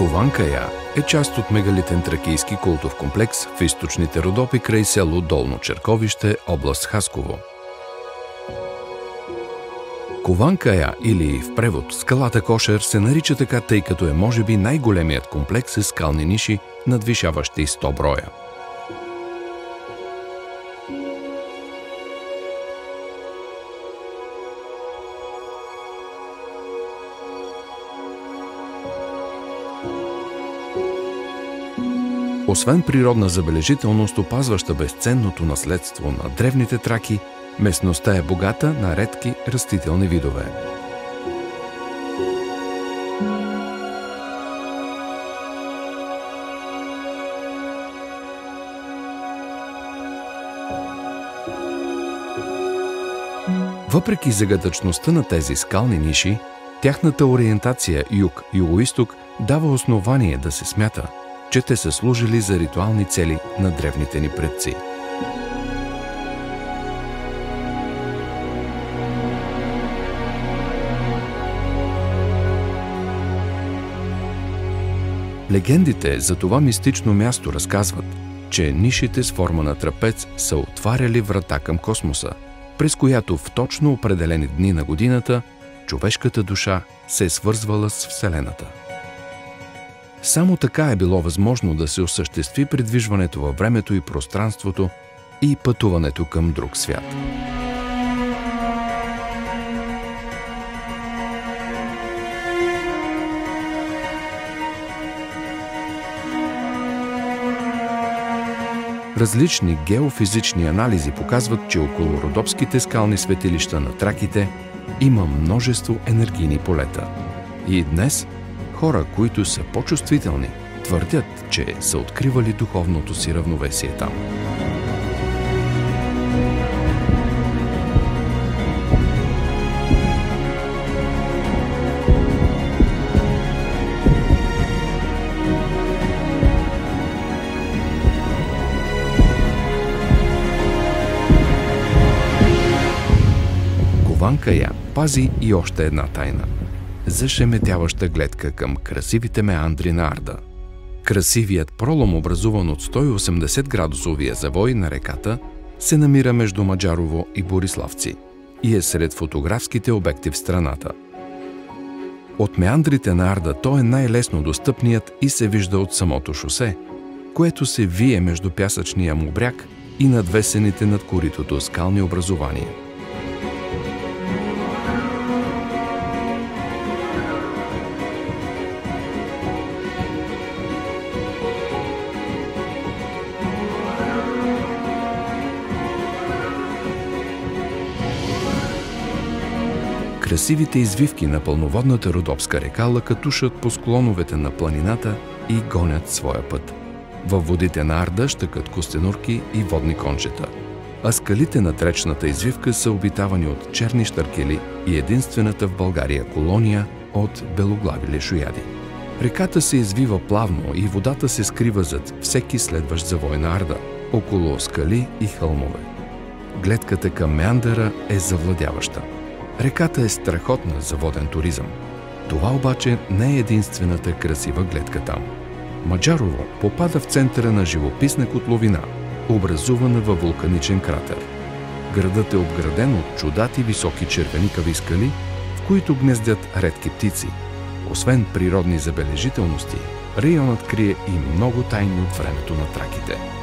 Кованкая е част от мегалитен тракийски култов комплекс в източните Родопи край село Долно Черковище, област Хасково. Кованкая, или в превод скалата Кошер, се нарича така, тъй като е може би най-големият комплекс с скални ниши, надвишаващи 100 броя. Освен природна забележителност, опазваща безценното наследство на древните траки, местността е богата на редки растителни видове. Въпреки загадъчността на тези скални ниши, тяхната ориентация юг-югоизток дава основание да се смята, че те са служили за ритуални цели на древните ни предци. Легендите за това мистично място разказват, че нишите с форма на трапец са отваряли врата към космоса, през която в точно определени дни на годината човешката душа се е свързвала с Вселената. Само така е било възможно да се осъществи придвижването във времето и пространството и пътуването към друг свят. Различни геофизични анализи показват, че около родопските скални светилища на траките има множество енергийни полета. И днес хора, които са по-чувствителни, твърдят, че са откривали духовното си равновесие там. Кованкая пази и още една тайна – зашеметяваща гледка към красивите меандри на Арда. Красивият пролом, образуван от 180 градусовия завой на реката, се намира между Маджарово и Бориславци и е сред фотографските обекти в страната. От меандрите на Арда той е най-лесно достъпният и се вижда от самото шосе, което се вие между пясъчния му бряг и надвесените над коритото скални образования. Красивите извивки на пълноводната Родопска река лъкатушат по склоновете на планината и гонят своя път. Във водите на Арда щъкат костенурки и водни кончета, а скалите на речната извивка са обитавани от черни щъркели и единствената в България колония от белоглави лешояди. Реката се извива плавно и водата се скрива зад всеки следващ завой на Арда, около скали и хълмове. Гледката към меандъра е завладяваща. Реката е страхотна за воден туризъм. Това обаче не е единствената красива гледка там. Маджарово попада в центъра на живописна котловина, образувана във вулканичен кратер. Градът е обграден от чудати високи червеникави скали, в които гнездят редки птици. Освен природни забележителности, районът крие и много тайни от времето на траките.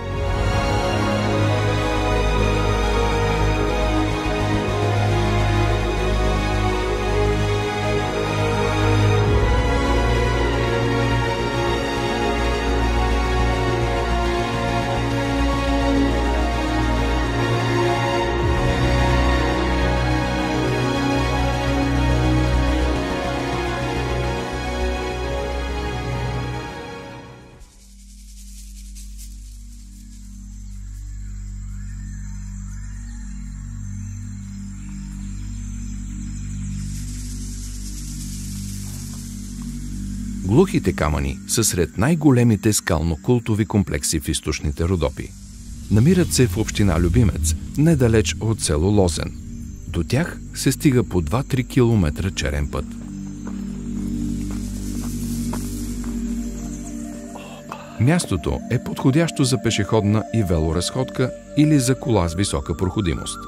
Глухите камъни са сред най-големите скално-култови комплекси в източните Родопи. Намират се в община Любимец, недалеч от село Лозен. До тях се стига по 2-3 км черен път. Мястото е подходящо за пешеходна и велоразходка или за кола с висока проходимост.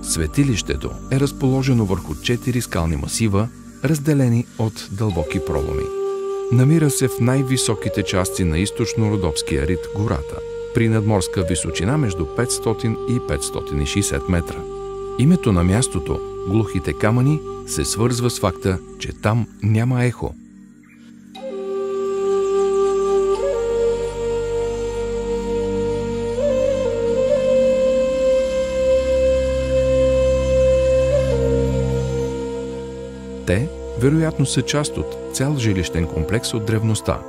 Светилището е разположено върху 4 скални масива, разделени от дълбоки проломи. Намира се в най-високите части на източно-родопския рид гората, при надморска височина между 500 и 560 метра. Името на мястото, Глухите камъни, се свързва с факта, че там няма ехо. Те, вероятно, са част от цял жилищен комплекс от древността.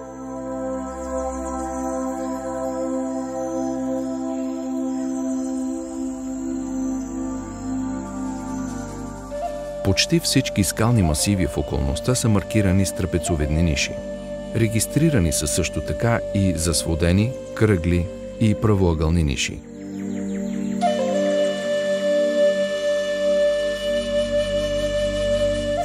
Почти всички скални масиви в околността са маркирани с трапецовидни ниши. Регистрирани са също така и засводени, кръгли и правоъгълни ниши.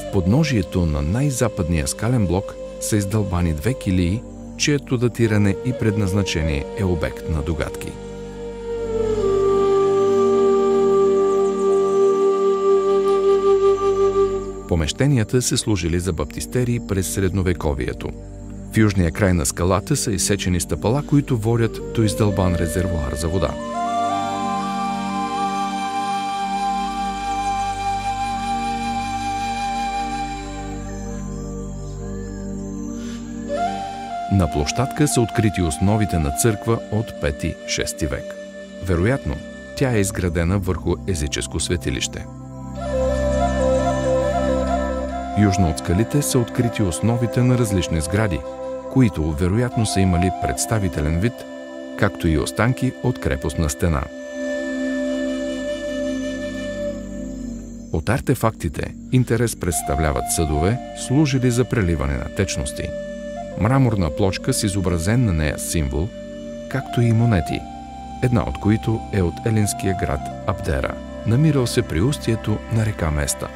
В подножието на най-западния скален блок са издълбани 2 килии, чието датиране и предназначение е обект на догадки. Помещенията са служили за баптистерии през средновековието. В южния край на скалата са изсечени стъпала, които водят до издълбан резервоар за вода. На площадка са открити основите на църква от 5-6 век. Вероятно, тя е изградена върху езическо светилище. Южно от скалите са открити основите на различни сгради, които вероятно са имали представителен вид, както и останки от крепостна стена. От артефактите интерес представляват съдове, служили за преливане на течности, мраморна плочка с изобразен на нея символ, както и монети, една от които е от елинския град Абдера, намирал се при устието на река Места.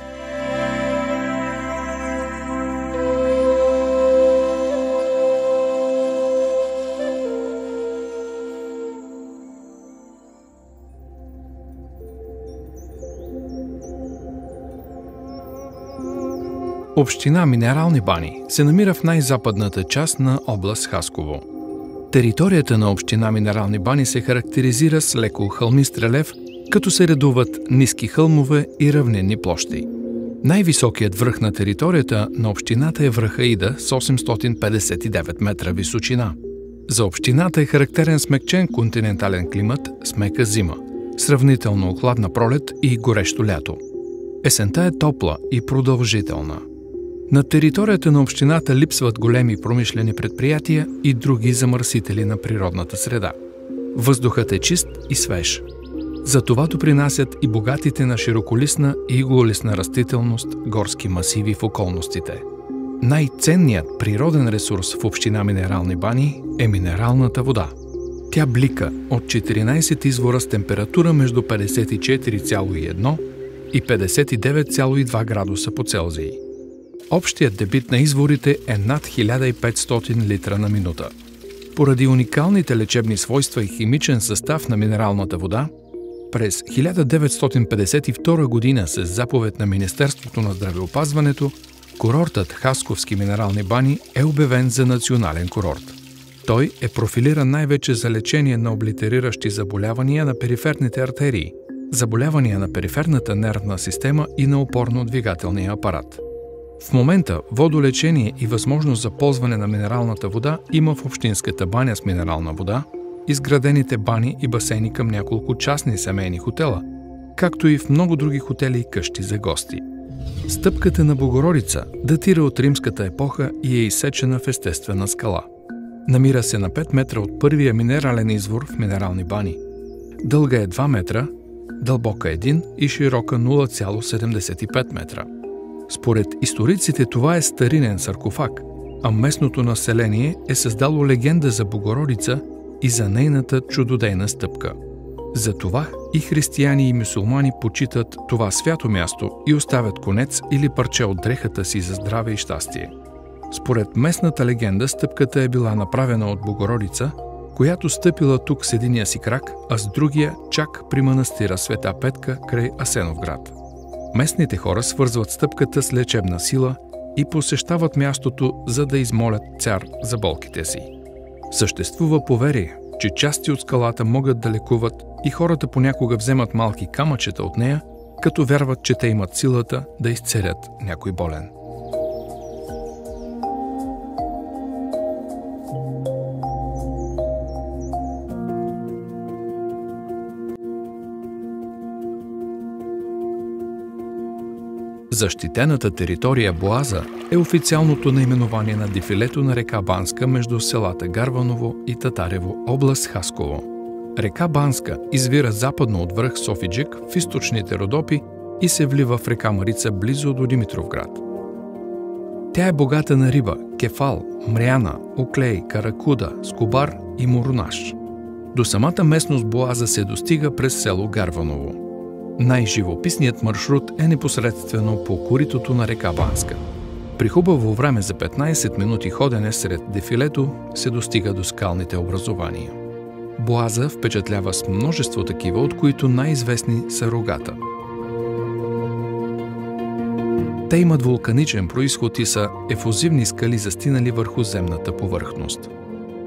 Община Минерални бани се намира в най-западната част на област Хасково. Територията на община Минерални бани се характеризира с леко хълмист релеф, като се редуват ниски хълмове и равнинни площи. Най-високият връх на територията на общината е връх Аида с 859 метра височина. За общината е характерен смекчен континентален климат с мека зима, сравнително хладна пролет и горещо лято. Есента е топла и продължителна. На територията на общината липсват големи промишлени предприятия и други замърсители на природната среда. Въздухът е чист и свеж. За това допринасят и богатите на широколистна и иглолистна растителност горски масиви в околностите. Най-ценният природен ресурс в община Минерални бани е минералната вода. Тя блика от 14 извора с температура между 54,1 и 59,2 градуса по Целзий. Общият дебит на изворите е над 1500 литра на минута. Поради уникалните лечебни свойства и химичен състав на минералната вода, през 1952 година с заповед на Министерството на здравеопазването, курортът Хасковски Минерални бани е обявен за национален курорт. Той е профилиран най-вече за лечение на облитериращи заболявания на периферните артерии, заболявания на периферната нервна система и на опорно-двигателния апарат. В момента водолечение и възможност за ползване на минералната вода има в общинската баня с минерална вода, изградените бани и басейни към няколко частни семейни хотела, както и в много други хотели и къщи за гости. Стъпката на Богородица датира от римската епоха и е изсечена в естествена скала. Намира се на 5 метра от първия минерален извор в Минерални бани. Дълга е 2 метра, дълбока 1 и широка 0,75 метра. Според историците това е старинен саркофаг, а местното население е създало легенда за Богородица и за нейната чудодейна стъпка. Затова и християни и мюсюлмани почитат това свято място и оставят конец или парче от дрехата си за здраве и щастие. Според местната легенда стъпката е била направена от Богородица, която стъпила тук с единия си крак, а с другия чак при манастира Света Петка край Асеновград. Местните хора свързват стъпката с лечебна сила и посещават мястото, за да измолят цар за болките си. Съществува поверие, че части от скалата могат да лекуват и хората понякога вземат малки камъчета от нея, като вярват, че те имат силата да изцелят някой болен. Защитената територия Боаза е официалното наименование на дефилето на река Банска между селата Гарваново и Татарево, област Хасково. Река Банска извира западно от връх Софиджик в източните Родопи и се влива в река Марица близо до Димитровград. Тя е богата на риба, кефал, мряна, оклей, каракуда, скобар и морунаш. До самата местност Боаза се достига през село Гарваново. Най-живописният маршрут е непосредствено по коритото на река Банска. При хубаво време за 15 минути ходене сред дефилето се достига до скалните образования. Боаза впечатлява с множество такива, от които най-известни са Рогата. Те имат вулканичен произход и са ефузивни скали, застинали върху земната повърхност.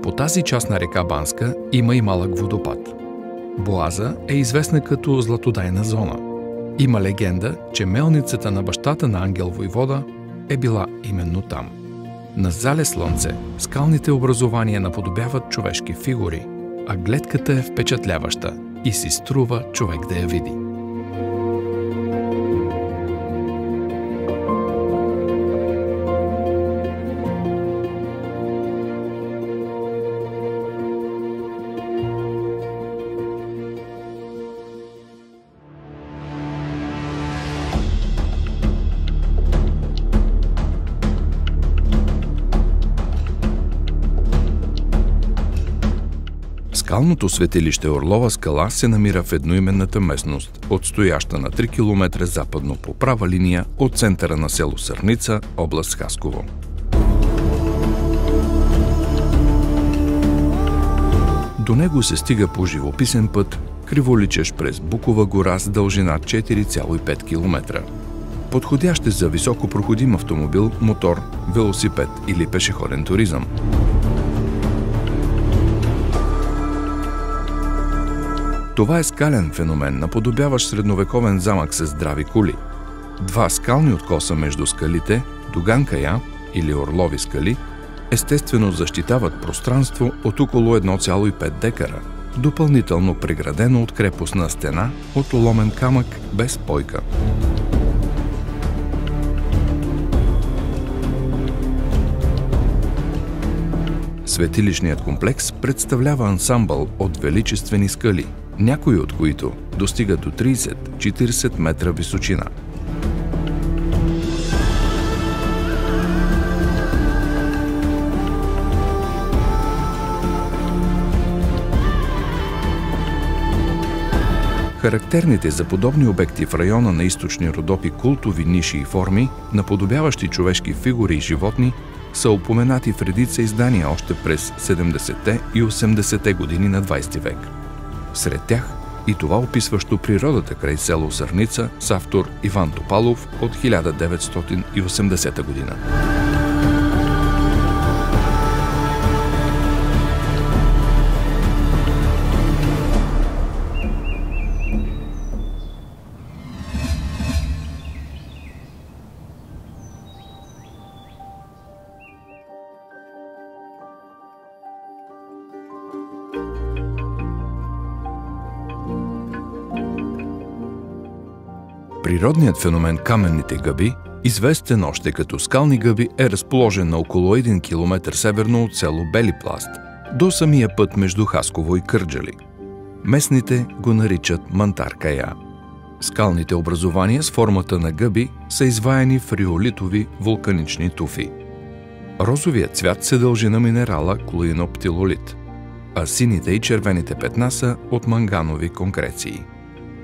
По тази част на река Банска има и малък водопад. Боаза е известна като златодайна зона. Има легенда, че мелницата на бащата на Ангел Войвода е била именно там. На зале слънце скалните образования наподобяват човешки фигури, а гледката е впечатляваща и си струва човек да я види. Скалното светилище Орлова скала се намира в едноименната местност, отстояща на 3 км западно по права линия от центъра на село Сърница, област Хасково. До него се стига по живописен път, криволичещ през Букова гора с дължина 4,5 км. Подходящ е за високопроходим автомобил, мотор, велосипед или пешеходен туризъм. Това е скален феномен, наподобяващ средновековен замък с здрави кули. Два скални откоса между скалите, Дуган Кая или Орлови скали, естествено защитават пространство от около 1,5 декара, допълнително преградено от крепостна стена от оломен камък без пойка. Светилищният комплекс представлява ансамбъл от величествени скали, някои от които достигат до 30-40 метра височина. Характерните за подобни обекти в района на източни Родопи култови ниши и форми, наподобяващи човешки фигури и животни, са упоменати в редица издания още през 70-те и 80-те години на 20 век. Сред тях и това описващо природата край село Сърница с автор Иван Топалов от 1980 година. Природният феномен каменните гъби, известен още като скални гъби, е разположен на около 1 км северно от село Бели пласт, до самия път между Хасково и Кърджали. Местните го наричат Мантар-Кая. Скалните образования с формата на гъби са изваяни в риолитови вулканични туфи. Розовият цвят се дължи на минерала клоиноптилолит, а сините и червените петна са от манганови конкреции.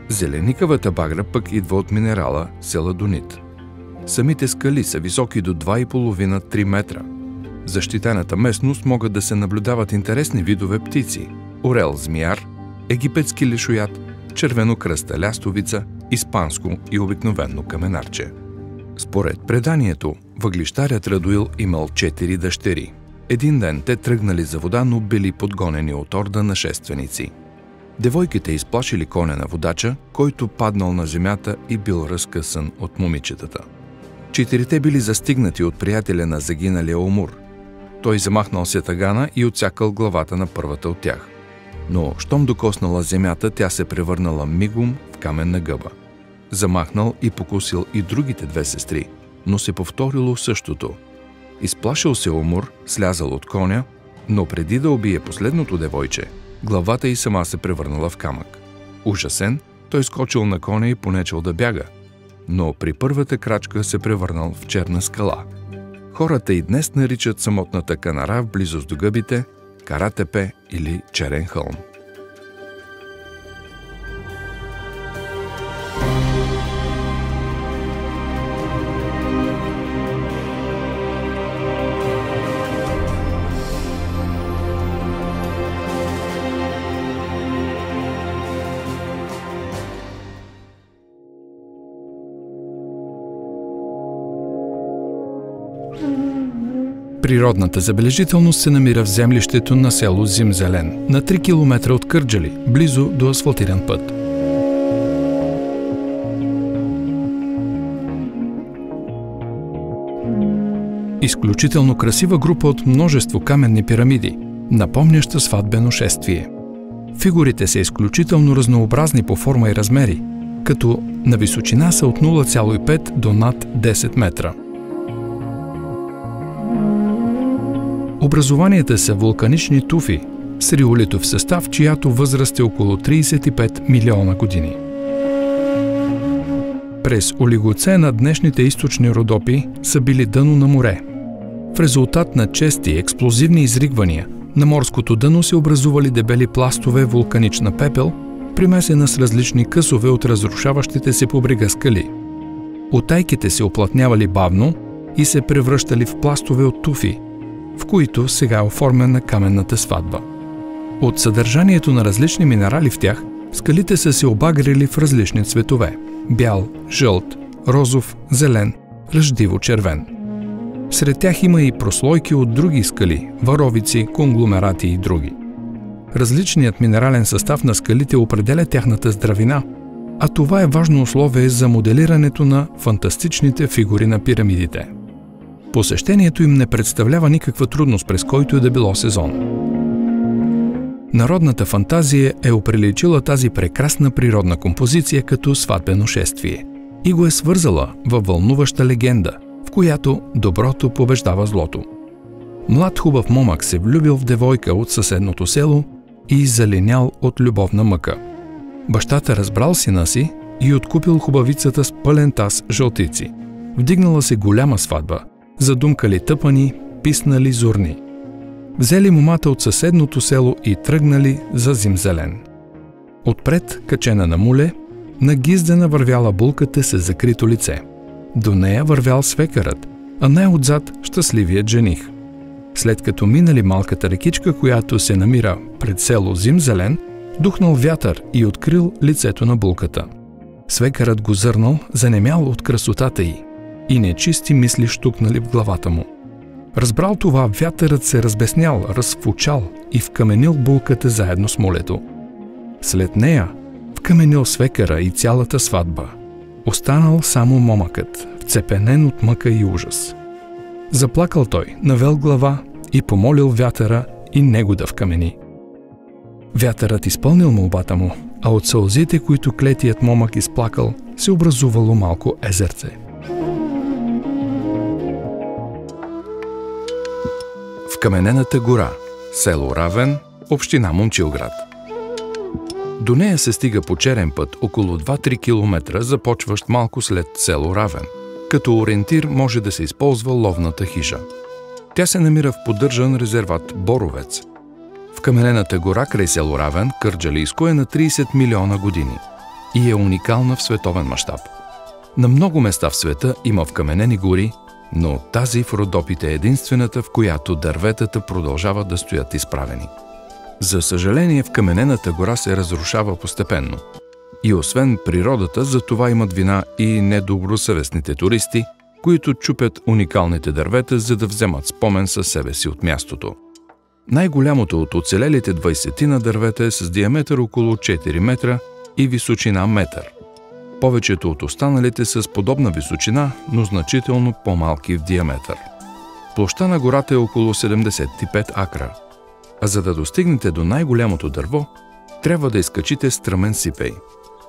Зеленикавата багра пък идва от минерала селадонит. Самите скали са високи до 2,5-3 метра. В защитената местност могат да се наблюдават интересни видове птици – орел-змияр, египетски лешоят, червенокръста лястовица, испанско и обикновено каменарче. Според преданието, въглищарят Радуил имал 4 дъщери. Един ден те тръгнали за вода, но били подгонени от орда нашественици. Девойките изплашили коня на водача, който паднал на земята и бил разкъсан от момичетата. 4 били застигнати от приятеля на загиналия Омур. Той замахнал с ятагана и отсякал главата на първата от тях. Но, щом докоснала земята, тя се превърнала мигом в каменна гъба. Замахнал и покусил и другите 2 сестри, но се повторило същото. Изплашил се Омур, слязал от коня, но преди да убие последното девойче, главата й сама се превърнала в камък. Ужасен, той скочил на коня и понечел да бяга, но при първата крачка се превърнал в черна скала. Хората и днес наричат самотната канара в близост до гъбите Каратепе или Черен хълм. Природната забележителност се намира в землището на село Зимзелен, на 3 км от Кърджали, близо до асфалтиран път. Изключително красива група от множество каменни пирамиди, напомняща сватбено шествие. Фигурите са изключително разнообразни по форма и размери, като на височина са от 0,5 до над 10 метра. Образованията са вулканични туфи с риолитов състав, чиято възраст е около 35 милиона години. През Олигоцена днешните източни Родопи са били дъно на море. В резултат на чести експлозивни изригвания на морското дъно се образували дебели пластове вулканична пепел, примесена с различни късове от разрушаващите се по брега скали. Утайките се оплътнявали бавно и се превръщали в пластове от туфи, в които сега е оформена каменната сватба. От съдържанието на различни минерали в тях, скалите са се обагрили в различни цветове – бял, жълт, розов, зелен, ръждиво-червен. Сред тях има и прослойки от други скали – варовици, конгломерати и други. Различният минерален състав на скалите определя тяхната здравина, а това е важно условие за моделирането на фантастичните фигури на пирамидите. Посещението им не представлява никаква трудност през който и да било сезон. Народната фантазия е оприличила тази прекрасна природна композиция като сватбено шествие и го е свързала във вълнуваща легенда, в която доброто побеждава злото. Млад хубав момък се влюбил в девойка от съседното село и залинял от любовна мъка. Бащата разбрал сина си и откупил хубавицата с пълен таз жълтици. Вдигнала се голяма сватба. Задумкали тъпани, писнали зурни. Взели момата от съседното село и тръгнали за Зимзелен. Отпред, качена на муле, нагиздена вървяла булката с закрито лице. До нея вървял свекърът, а най-отзад щастливият жених. След като минали малката рекичка, която се намира пред село Зимзелен, духнал вятър и открил лицето на булката. Свекърът го зърнал, занемял от красотата й, и нечисти мисли щукнали в главата му. Разбрал това, вятърът се разбеснял, разфучал и вкаменил булката заедно с молето. След нея вкаменил свекъра и цялата сватба. Останал само момъкът, вцепенен от мъка и ужас. Заплакал той, навел глава и помолил вятъра и него да вкамени. Вятърът изпълнил молбата му, а от сълзите, които клетият момък изплакал, се образувало малко езерце. В Каменената гора, село Равен, община Момчилград. До нея се стига по черен път около 2-3 км, започващ малко след село Равен. Като ориентир може да се използва ловната хижа. Тя се намира в поддържан резерват Боровец. Вкаменената гора край село Равен, Кърджалийско, е на 30 милиона години и е уникална в световен мащаб. На много места в света има вкаменени гори, но тази в Родопите е единствената, в която дърветата продължават да стоят изправени. За съжаление, вкаменената гора се разрушава постепенно. И освен природата, за това имат вина и недобросъвестните туристи, които чупят уникалните дървета, за да вземат спомен със себе си от мястото. Най-голямото от оцелелите 20 дървета е с диаметър около 4 метра и височина метър. Повечето от останалите са с подобна височина, но значително по-малки в диаметър. Площта на гората е около 75 акра. А за да достигнете до най-голямото дърво, трябва да изкачите стръмен сипей.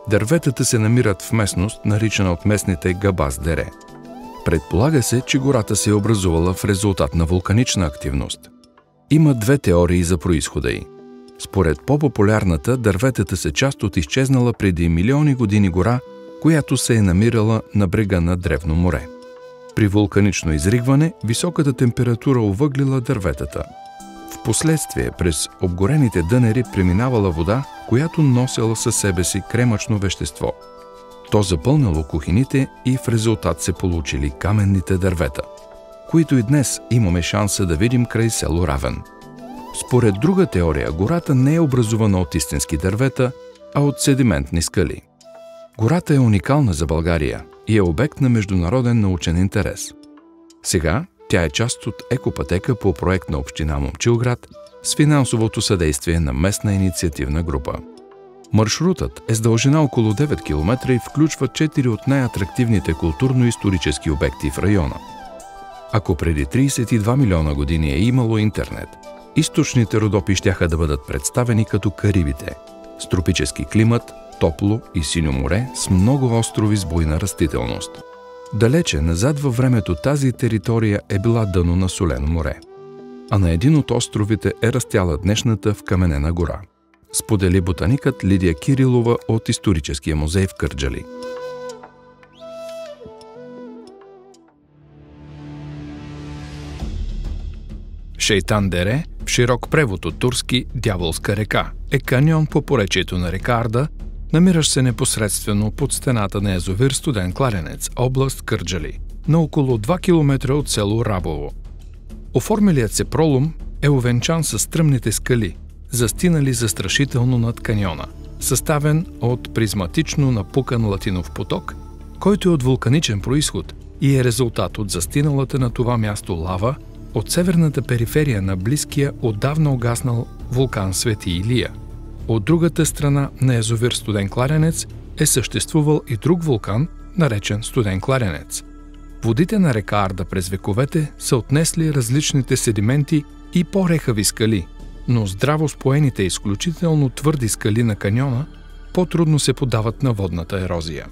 Дърветата се намират в местност, наричана от местните Габас дере. Предполага се, че гората се е образувала в резултат на вулканична активност. Има две теории за произхода й. Според по-популярната, дърветата са част от изчезнала преди милиони години гора, която се е намирала на брега на древно море. При вулканично изригване високата температура овъглила дърветата. Впоследствие през обгорените дънери преминавала вода, която носела със себе си кремъчно вещество. То запълнило кухините и в резултат се получили каменните дървета, които и днес имаме шанса да видим край село Равен. Според друга теория, гората не е образувана от истински дървета, а от седиментни скали. Гората е уникална за България и е обект на международен научен интерес. Сега тя е част от екопътека по проект на община Момчилград с финансовото съдействие на местна инициативна група. Маршрутът е с дължина около 9 км и включва 4 от най-атрактивните културно-исторически обекти в района. Ако преди 32 милиона години е имало интернет, източните Родопи щяха да бъдат представени като Карибите, с тропически климат, топло и синьо море с много острови с буйна растителност. Далече назад във времето тази територия е била дъно на солено море, а на един от островите е растяла днешната вкаменена гора, сподели ботаникът Лидия Кирилова от Историческия музей в Кърджали. Шейтан дере, в широк превод от турски Дяволска река, е каньон по поречието на река Арда, намиращ се непосредствено под стената на язовир Студен кладенец, област Кърджали, на около 2 км от село Рабово. Оформилият се пролом е увенчан с стръмните скали, застинали застрашително над каньона, съставен от призматично напукан латинов поток, който е от вулканичен произход и е резултат от застиналата на това място лава от северната периферия на близкия отдавна угаснал вулкан Свети Илия. От другата страна на язовир Студен кладенец е съществувал и друг вулкан, наречен Студен кладенец. Водите на река Арда през вековете са отнесли различните седименти и по-рехави скали, но здраво споените изключително твърди скали на каньона по-трудно се подават на водната ерозия.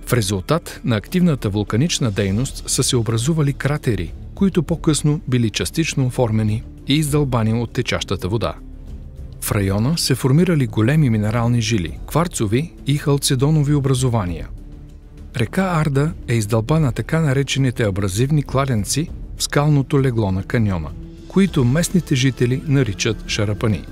В резултат на активната вулканична дейност са се образували кратери, които по-късно били частично оформени и издълбани от течащата вода. В района се формирали големи минерални жили, кварцови и халцедонови образования. Река Арда е издълбана така наречените абразивни кладенци в скалното легло на каньона, които местните жители наричат шарапани.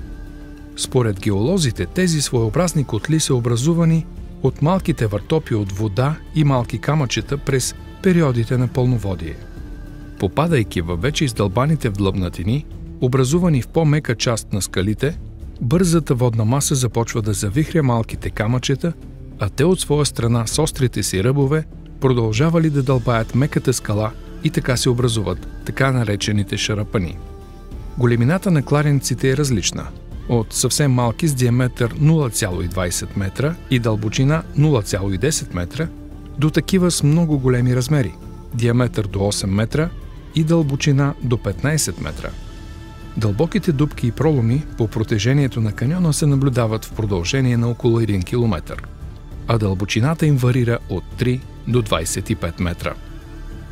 Според геолозите, тези своеобразни котли са образувани от малките въртопи от вода и малки камъчета през периодите на пълноводие. Попадайки във вече издълбаните вдлъбнатини, образувани в по-мека част на скалите, бързата водна маса започва да завихря малките камъчета, а те от своя страна с острите си ръбове продължавали да дълбаят меката скала и така се образуват така наречените шарапани. Големината на кладенците е различна. От съвсем малки с диаметър 0,20 метра и дълбочина 0,10 метра до такива с много големи размери – диаметър до 8 метра и дълбочина до 15 метра. Дълбоките дупки и проломи по протежението на каньона се наблюдават в продължение на около 1 км, а дълбочината им варира от 3 до 25 метра.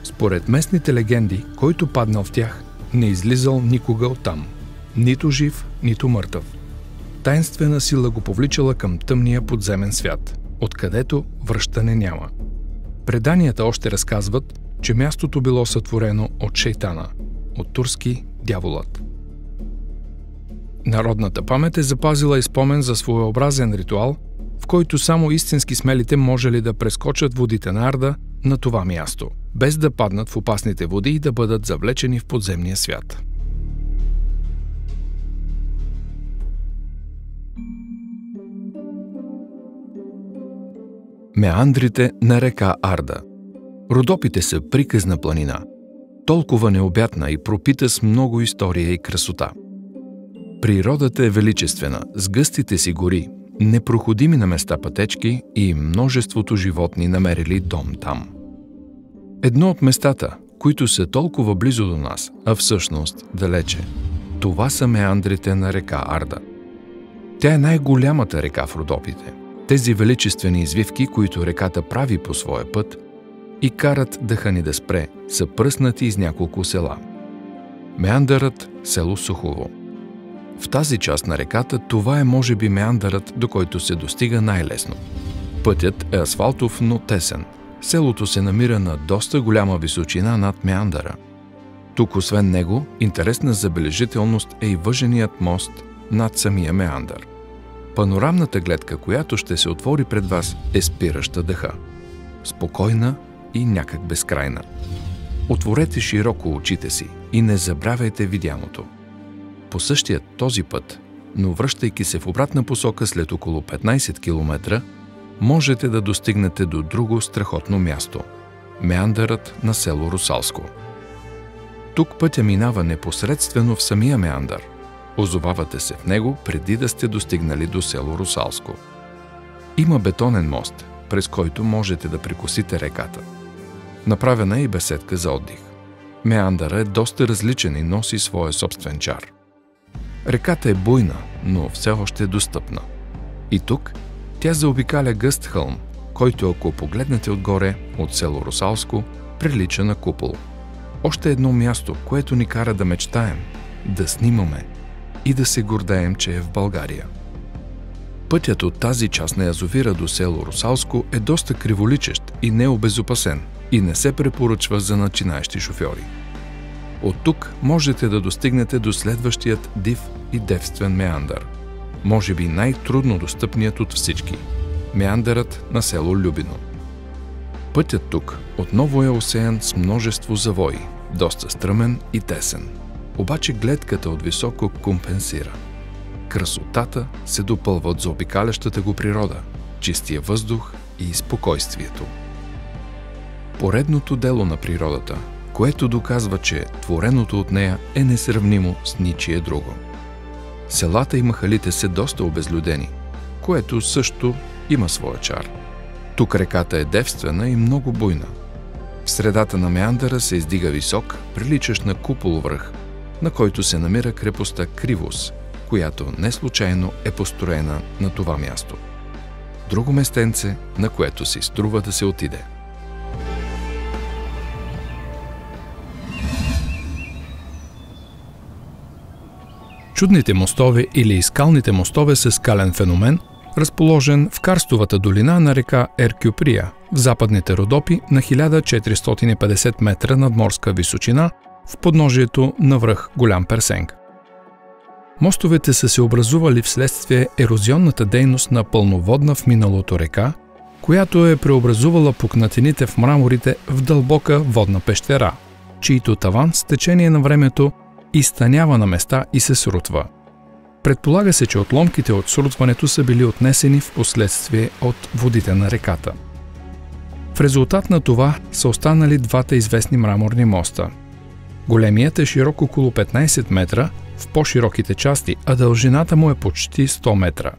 Според местните легенди, който паднал в тях, не излизал никога оттам. Нито жив, нито мъртъв. таинствена сила го повличала към тъмния подземен свят, откъдето връщане няма. Преданията още разказват, че мястото било сътворено от шейтана, от турски дяволът. Народната памет е запазила и спомен за своеобразен ритуал, в който само истински смелите можели да прескочат водите на Арда на това място, без да паднат в опасните води и да бъдат завлечени в подземния свят. Меандрите на река Арда. Родопите са приказна планина, толкова необятна и пропита с много история и красота. Природата е величествена, с гъстите си гори, непроходими на места пътечки и множеството животни намерили дом там. Едно от местата, които са толкова близо до нас, а всъщност далече, това са меандрите на река Арда. Тя е най-голямата река в Родопите. Тези величествени извивки, които реката прави по своя път и карат дъха ни да спре, са пръснати из няколко села. Меандърът – село Сухово. В тази част на реката това е може би меандърът, до който се достига най-лесно. Пътят е асфалтов, но тесен. Селото се намира на доста голяма височина над меандъра. Тук, освен него, интересна забележителност е и въженият мост над самия меандър. Панорамната гледка, която ще се отвори пред вас, е спираща дъха. Спокойна и някак безкрайна. Отворете широко очите си и не забравяйте видяното. По същия този път, но връщайки се в обратна посока след около 15 км, можете да достигнете до друго страхотно място – меандърът на село Русалско. Тук пътя минава непосредствено в самия меандър. Озовавате се в него преди да сте достигнали до село Русалско. Има бетонен мост, през който можете да прекосите реката. Направена е и беседка за отдих. Меандъра е доста различен и носи своя собствен чар. Реката е буйна, но все още е достъпна. И тук тя заобикаля гъст хълм, който, ако погледнете отгоре от село Русалско, прилича на купол. Още едно място, което ни кара да мечтаем, да снимаме и да се гордеем, че е в България. Пътят от тази част на язовира до село Русалско е доста криволичещ и необезопасен и не се препоръчва за начинаещи шофьори. От тук можете да достигнете до следващият див и девствен меандър. Може би най-трудно достъпният от всички – меандърът на село Любино. Пътят тук отново е осеян с множество завои, доста стръмен и тесен. Обаче гледката от високо компенсира. Красотата се допълва от заобикалящата го природа, чистия въздух и спокойствието. Поредното дело на природата, което доказва, че твореното от нея е несравнимо с ничие друго. Селата и махалите са доста обезлюдени, което също има своя чар. Тук реката е девствена и много буйна. В средата на меандъра се издига висок, приличащ на купол връх, на който се намира крепостта Кривус, която неслучайно е построена на това място. Друго местенце, на което си струва да се отиде. Чудните мостове или скалните мостове са скален феномен, разположен в карстовата долина на река Еркюприя, в западните Родопи на 1450 метра надморска височина в подножието на връх Голям Персенг. Мостовете са се образували вследствие ерозионната дейност на пълноводна в миналото река, която е преобразувала пукнатините в мраморите в дълбока водна пещера, чийто таван с течение на времето изтънява на места и се срутва. Предполага се, че отломките от срутването са били отнесени в последствие от водите на реката. В резултат на това са останали двата известни мраморни моста. Големият е широк около 15 метра в по-широките части, а дължината му е почти 100 метра.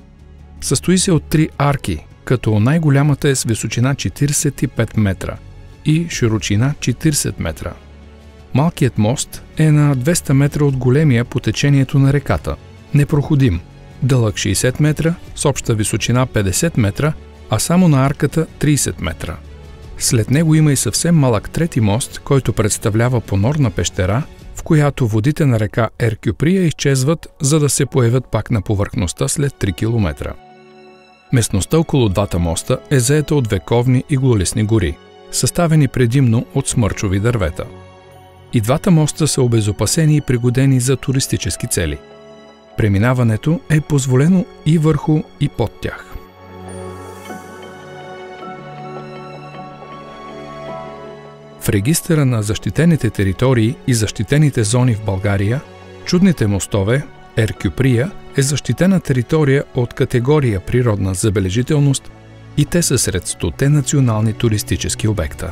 Състои се от 3 арки, като най-голямата е с височина 45 метра и широчина 40 метра. Малкият мост е на 200 метра от големия по течението на реката. Непроходим, дълъг 60 метра, с обща височина 50 метра, а само на арката 30 метра. След него има и съвсем малък трети мост, който представлява понорна пещера, в която водите на река Ер-Кюприя изчезват, за да се появят пак на повърхността след 3 км. Местността около двата моста е заета от вековни иглолистни гори, съставени предимно от смърчови дървета. И двата моста са обезопасени и пригодени за туристически цели. Преминаването е позволено и върху, и под тях. В регистъра на защитените територии и защитените зони в България, чудните мостове Ер-Кюприя е защитена територия от категория природна забележителност и те са сред 100 национални туристически обекта.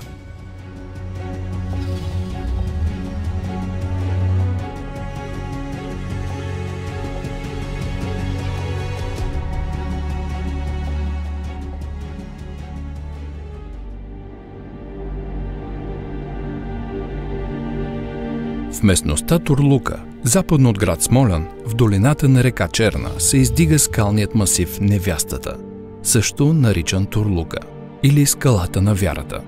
В местността Турлука, западно от град Смолян, в долината на река Черна, се издига скалният масив Невястата, също наричан Турлука, или скалата на вярата.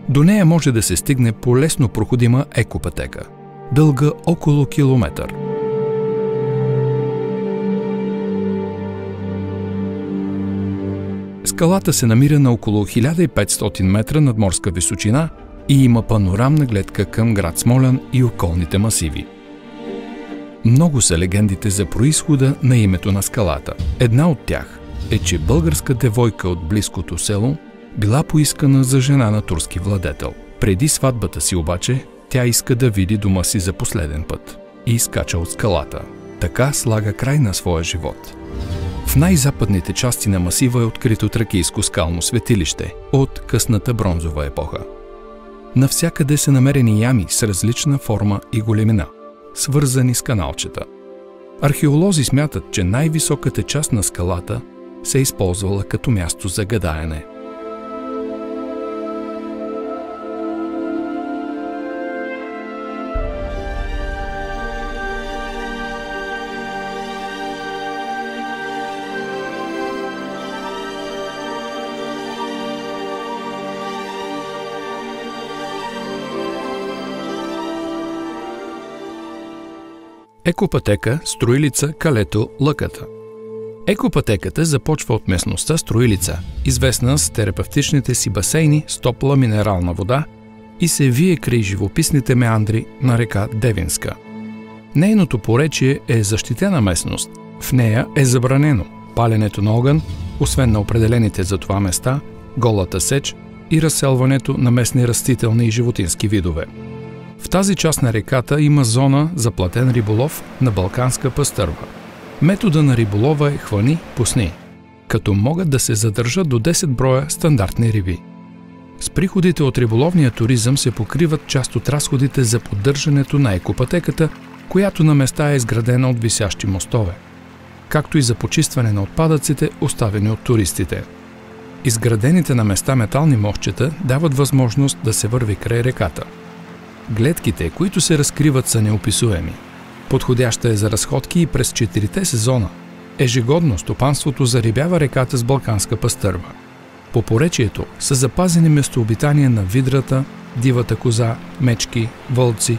До нея може да се стигне по лесно проходима екопътека, дълга около километър. Скалата се намира на около 1500 метра надморска височина и има панорамна гледка към град Смолян и околните масиви. Много са легендите за произхода на името на скалата. Една от тях е, че българска девойка от близкото село била поискана за жена на турски владетел. Преди сватбата си обаче, тя иска да види дома си за последен път и изкача от скалата. Така слага край на своя живот. В най-западните части на масива е открито тракийско скално светилище от късната бронзова епоха. Навсякъде са намерени ями с различна форма и големина, свързани с каналчета. Археолози смятат, че най-високата част на скалата се е използвала като място за гадаене. Екопътека Строилица – Калето – Лъката. Екопътеката започва от местността Строилица, известна с терапевтичните си басейни с топла минерална вода, и се вие край живописните меандри на река Девинска. Нейното поречие е защитена местност. В нея е забранено паленето на огън, освен на определените за това места, голата сеч и разселването на местни растителни и животински видове. В тази част на реката има зона за платен риболов на балканска пастърва. Метода на риболова е хвани-пусни, като могат да се задържат до 10 броя стандартни риби. С приходите от риболовния туризъм се покриват част от разходите за поддържането на екопътеката, която на места е изградена от висящи мостове, както и за почистване на отпадъците, оставени от туристите. Изградените на места метални мостчета дават възможност да се върви край реката. Гледките, които се разкриват, са неописуеми. Подходяща е за разходки и през 4-те сезона. Ежегодно стопанството зарибява реката с балканска пастърва. По поречието са запазени местообитания на видрата, дивата коза, мечки, вълци,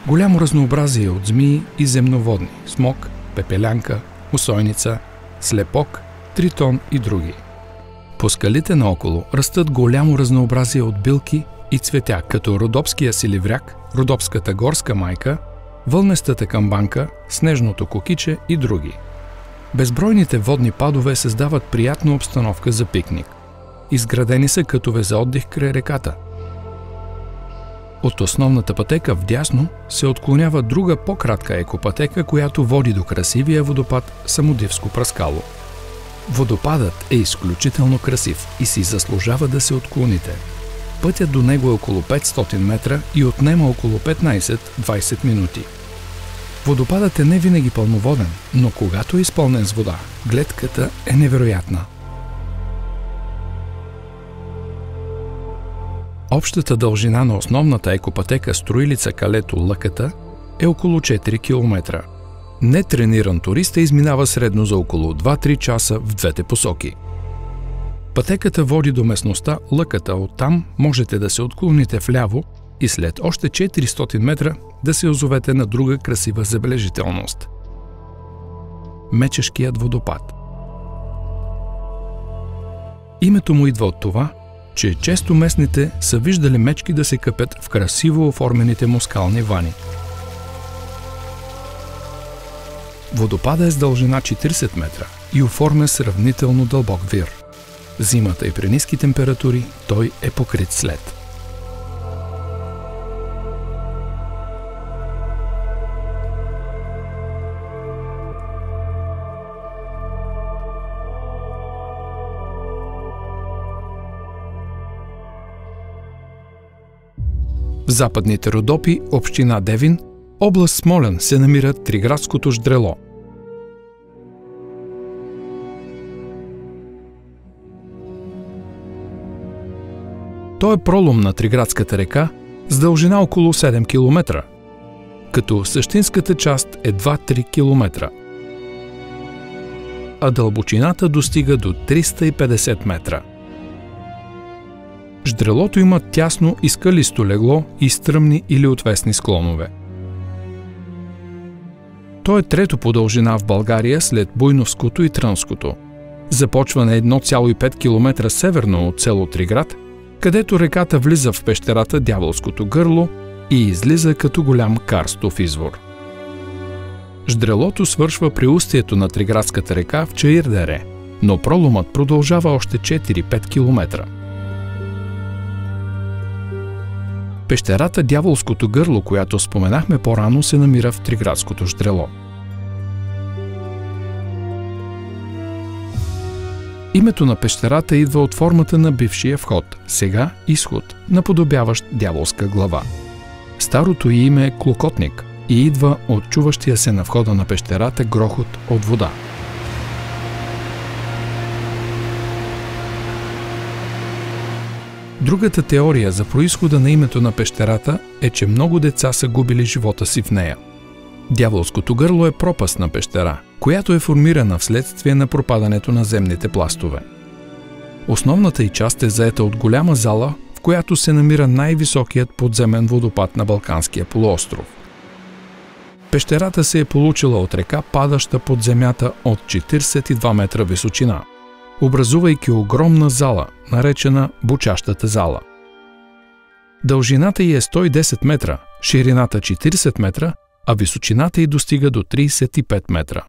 голямо разнообразие от змии и земноводни, смок, пепелянка, усойница, слепок, тритон и други. По скалите наоколо растат голямо разнообразие от билки и цветя, като родопския силивряк, родопската горска майка, вълнестата камбанка, снежното кокиче и други. Безбройните водни падове създават приятна обстановка за пикник. Изградени са кътове за отдих край реката. От основната пътека вдясно се отклонява друга по-кратка екопътека, която води до красивия водопад Самодивско пръскало. Водопадът е изключително красив и си заслужава да се отклоните. Пътят до него е около 500 метра и отнема около 15-20 минути. Водопадът е не винаги пълноводен, но когато е изпълнен с вода, гледката е невероятна. Общата дължина на основната екопътека Строилица Калето Лъката е около 4 км. Нетрениран турист изминава средно за около 2-3 часа в двете посоки. Пътеката води до местността Лъката. Оттам можете да се отклоните вляво и след още 400 метра да се озовете на друга красива забележителност – Мечешкият водопад. Името му идва от това, че често местните са виждали мечки да се къпят в красиво оформените му скални вани. Водопада е с дължина 40 метра и оформя сравнително дълбок вир. Зимата и при ниски температури той е покрит с лед. В Западните Родопи, община Девин, област Смолян, се намира Триградското ждрело. То е пролом на Триградската река с дължина около 7 км, като същинската част е 2-3 км, а дълбочината достига до 350 метра. Ждрелото има тясно и скалисто легло и стръмни или отвесни склонове. То е трето по дължина в България след Буйновското и Трънското. Започва на 1,5 км северно от село Триград, където реката влиза в пещерата Дяволското гърло и излиза като голям карстов извор. Ждрелото свършва при устието на Триградската река в Чаир-дере, но проломът продължава още 4-5 км. Пещерата Дяволското гърло, която споменахме по-рано, се намира в Триградското ждрело. Името на пещерата идва от формата на бившия вход, сега изход, наподобяващ дяволска глава. Старото ѝ име е Клокотник и идва от чуващия се на входа на пещерата грохот от вода. Другата теория за произхода на името на пещерата е, че много деца са губили живота си в нея. Дяволското гърло е пропастна пещера, която е формирана вследствие на пропадането на земните пластове. Основната й част е заета от голяма зала, в която се намира най-високият подземен водопад на Балканския полуостров. Пещерата се е получила от река, падаща под земята от 42 метра височина, образувайки огромна зала, наречена Бучащата зала. Дължината й е 110 метра, ширината 40 метра, а височината й достига до 35 метра.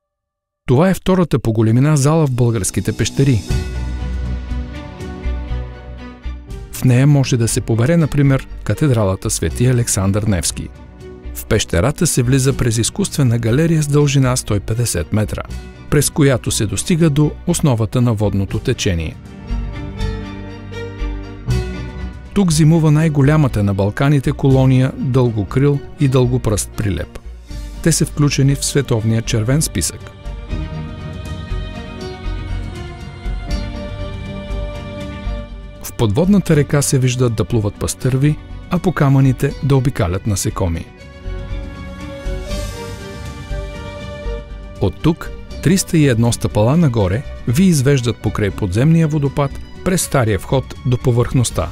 Това е втората по големина зала в българските пещери. В нея може да се побере, например, катедралата Свети Александър Невски. В пещерата се влиза през изкуствена галерия с дължина 150 метра, през която се достига до основата на водното течение. Тук зимува най-голямата на Балканите колония дългокрил и дългопръст прилеп. Те са включени в световния червен списък. В подводната река се виждат да плуват пастърви, а по камъните да обикалят насекоми. От тук 301 стъпала нагоре ви извеждат покрай подземния водопад през стария вход до повърхността.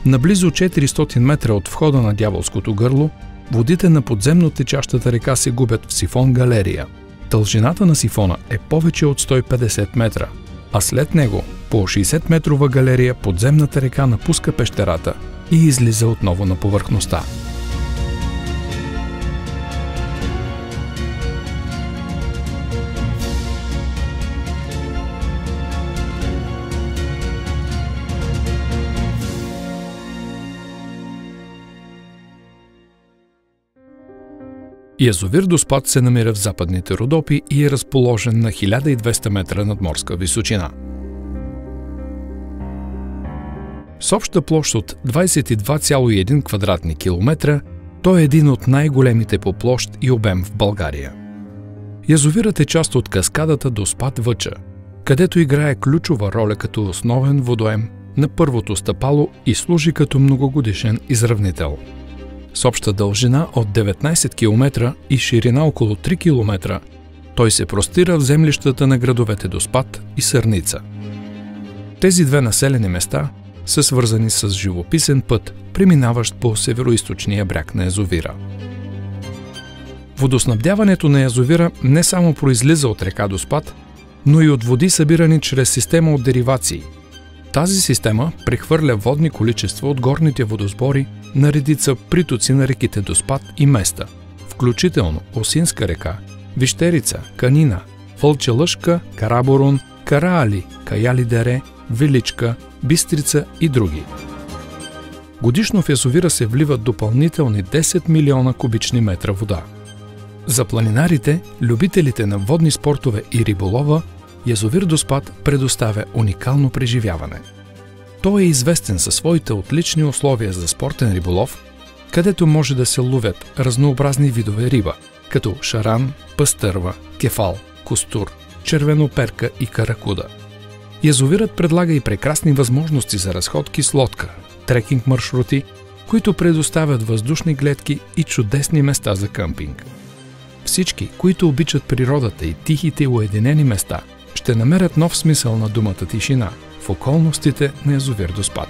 Наблизо 400 метра от входа на Дяволското гърло, водите на подземно течащата река се губят в сифон галерия. Дължината на сифона е повече от 150 метра, а след него по 60-метрова галерия подземната река напуска пещерата и излиза отново на повърхността. Язовир Доспат се намира в Западните Родопи и е разположен на 1200 метра надморска височина. С обща площ от 22,1 квадратни километра, той е един от най-големите по площ и обем в България. Язовирът е част от каскадата Доспат Въча, където играе ключова роля като основен водоем на първото стъпало и служи като многогодишен изравнител. С обща дължина от 19 км и ширина около 3 км, той се простира в землищата на градовете Доспат и Сърница. Тези две населени места са свързани с живописен път, преминаващ по североизточния бряг на язовира. Водоснабдяването на язовира не само произлиза от река Доспат, но и от води, събирани чрез система от деривации. Тази система прехвърля водни количества от горните водосбори на редица притоци на реките Доспат и Места, включително Осинска река, Вищерица, Канина, Вълча лъшка, Караборун, Караали, Каяли дере, Величка, Бистрица и други. Годишно в язовира се вливат допълнителни 10 милиона кубични метра вода. За планинарите, любителите на водни спортове и риболова, язовир Доспат предоставя уникално преживяване. Той е известен със своите отлични условия за спортен риболов, където може да се ловят разнообразни видове риба, като шаран, пъстърва, кефал, костур, червеноперка и каракуда. Язовирът предлага и прекрасни възможности за разходки с лодка, трекинг маршрути, които предоставят въздушни гледки и чудесни места за къмпинг. Всички, които обичат природата и тихите и уединени места, ще намерят нов смисъл на думата тишина в околностите на язовир Доспат.